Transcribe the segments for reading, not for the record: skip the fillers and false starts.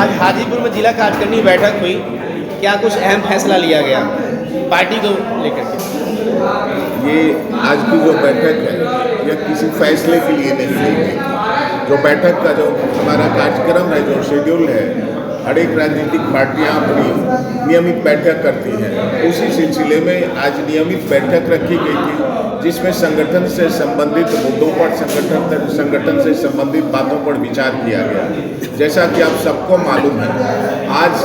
आज हाजीपुर में जिला कार्यकारिणी बैठक हुई, क्या कुछ अहम फैसला लिया गया पार्टी को लेकर के? ये आज की जो बैठक है यह किसी फैसले के लिए नहीं ली गई। जो बैठक का जो हमारा कार्यक्रम है, जो शेड्यूल है, हर एक राजनीतिक पार्टियां अपनी नियमित बैठक करती हैं। उसी सिलसिले में आज नियमित बैठक रखी गई थी, जिसमें संगठन से संबंधित मुद्दों पर, संगठन से संबंधित बातों पर विचार किया गया। जैसा कि आप सबको मालूम है, आज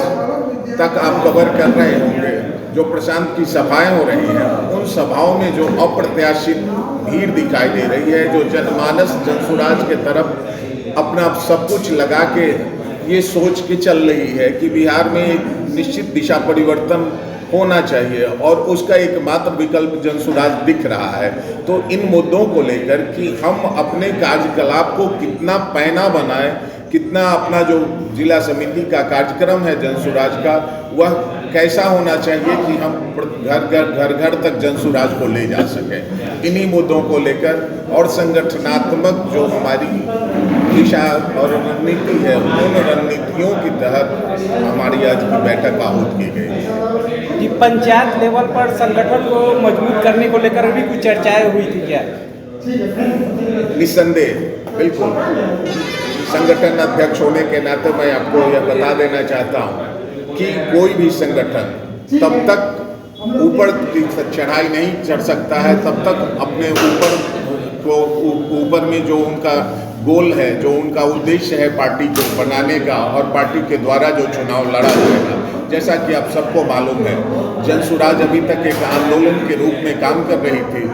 तक आप कवर कर रहे होंगे, जो प्रशांत की सभाएं हो रही हैं, उन सभाओं में जो अप्रत्याशित भीड़ दिखाई दे रही है, जो जनमानस जनसुराज के तरफ अपना सब कुछ लगा के ये सोच के चल रही है कि बिहार में एक निश्चित दिशा परिवर्तन होना चाहिए और उसका एकमात्र विकल्प जनसुराज दिख रहा है। तो इन मुद्दों को लेकर कि हम अपने कार्यकलाप को कितना पैना बनाएं, कितना अपना जो जिला समिति का कार्यक्रम है जनसुराज का, वह कैसा होना चाहिए कि हम घर घर तक जनसुराज को ले जा सकें। इन्हीं मुद्दों को लेकर और संगठनात्मक जो हमारी दिशा और रणनीति है, उन रणनीतियों के तहत हमारी आज की बैठक आहूत की गई। जी, पंचायत लेवल पर संगठन को मजबूत करने को लेकर भी कुछ चर्चाएं हुई थी क्या? निस्संदेह, बिल्कुल। संगठन अध्यक्ष होने के नाते मैं आपको यह बता देना चाहता हूँ कि कोई भी संगठन तब तक ऊपर की चढ़ाई नहीं चढ़ सकता है, तब तक अपने ऊपर में जो उनका गोल है, जो उनका उद्देश्य है पार्टी को बनाने का और पार्टी के द्वारा जो चुनाव लड़ा जाएगा। जैसा कि आप सबको मालूम है, जनसुराज अभी तक एक आंदोलन के रूप में काम कर रही थी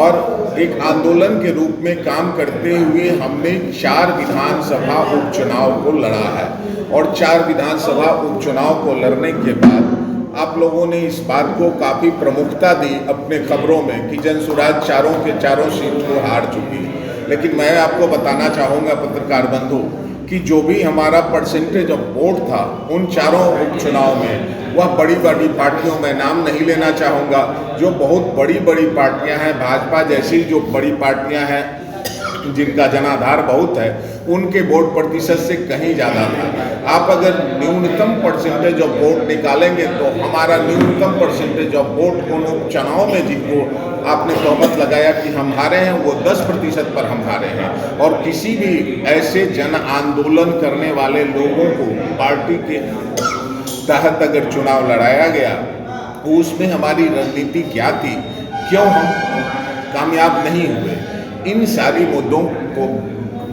और एक आंदोलन के रूप में काम करते हुए हमने 4 विधानसभा उपचुनाव को लड़ा है और 4 विधानसभा उपचुनाव को लड़ने के बाद आप लोगों ने इस बात को काफ़ी प्रमुखता दी अपने खबरों में कि जनसुराज चारों के चारों सीट को हार चुकी है। लेकिन मैं आपको बताना चाहूँगा पत्रकार बंधु कि जो भी हमारा परसेंटेज ऑफ वोट था उन चारों उपचुनाव में, वह बड़ी बड़ी पार्टियों में नाम नहीं लेना चाहूँगा, जो बहुत बड़ी बड़ी पार्टियां हैं, भाजपा जैसी जो बड़ी पार्टियां हैं जिनका जनाधार बहुत है, उनके वोट प्रतिशत से कहीं ज़्यादा था। आप अगर न्यूनतम परसेंटेज ऑफ वोट निकालेंगे तो हमारा न्यूनतम परसेंटेज ऑफ वोट उन उपचुनाव में जिनको आपने तोहमत लगाया कि हम हारे हैं, वो 10% पर हम हारे हैं। और किसी भी ऐसे जन आंदोलन करने वाले लोगों को पार्टी के तहत अगर चुनाव लड़ाया गया, उसमें हमारी रणनीति क्या थी, क्यों हम कामयाब नहीं हुए, इन सारी मुद्दों को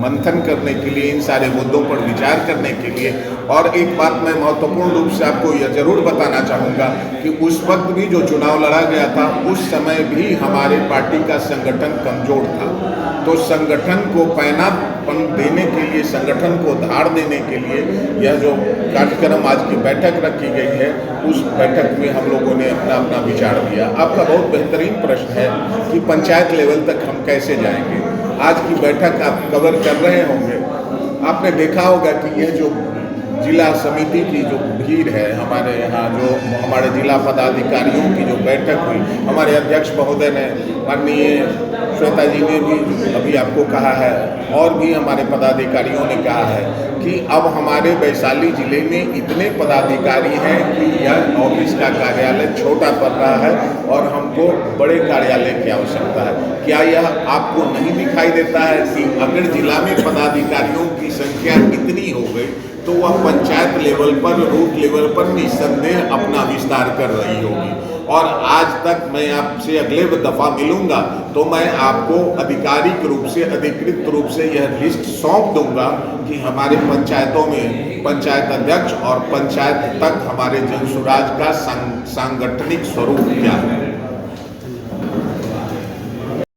मंथन करने के लिए, इन सारे मुद्दों पर विचार करने के लिए। और एक बात मैं महत्वपूर्ण रूप से आपको यह जरूर बताना चाहूँगा कि उस वक्त भी जो चुनाव लड़ा गया था, उस समय भी हमारे पार्टी का संगठन कमजोर था। तो संगठन को पैनापन देने के लिए, संगठन को धार देने के लिए यह जो कार्यक्रम आज की बैठक रखी गई है, उस बैठक में हम लोगों ने अपना अपना विचार दिया। आपका बहुत बेहतरीन प्रश्न है कि पंचायत लेवल तक हम कैसे जाएंगे। आज की बैठक आप कवर कर रहे होंगे, आपने देखा होगा कि यह जो जिला समिति की जो भीड़ है, हमारे यहाँ जो हमारे जिला पदाधिकारियों की जो बैठक हुई, हमारे अध्यक्ष महोदय ने, माननीय श्वेता जी ने भी अभी आपको कहा है और भी हमारे पदाधिकारियों ने कहा है कि अब हमारे वैशाली जिले में इतने पदाधिकारी हैं कि यह ऑफिस का कार्यालय छोटा पड़ रहा है और हमको बड़े कार्यालय की आवश्यकता है। क्या यह आपको नहीं दिखाई देता है कि अगर जिला में पदाधिकारियों की संख्या इतनी हो गई तो वह पंचायत लेवल पर, रूट लेवल पर निस्संदेह अपना विस्तार कर रही होगी। और आज तक मैं आपसे अगले दफ़ा मिलूंगा तो मैं आपको आधिकारिक रूप से, अधिकृत रूप से यह लिस्ट सौंप दूंगा कि हमारे पंचायतों में पंचायत अध्यक्ष और पंचायत तक हमारे जनसुराज का सांगठनिक स्वरूप क्या है।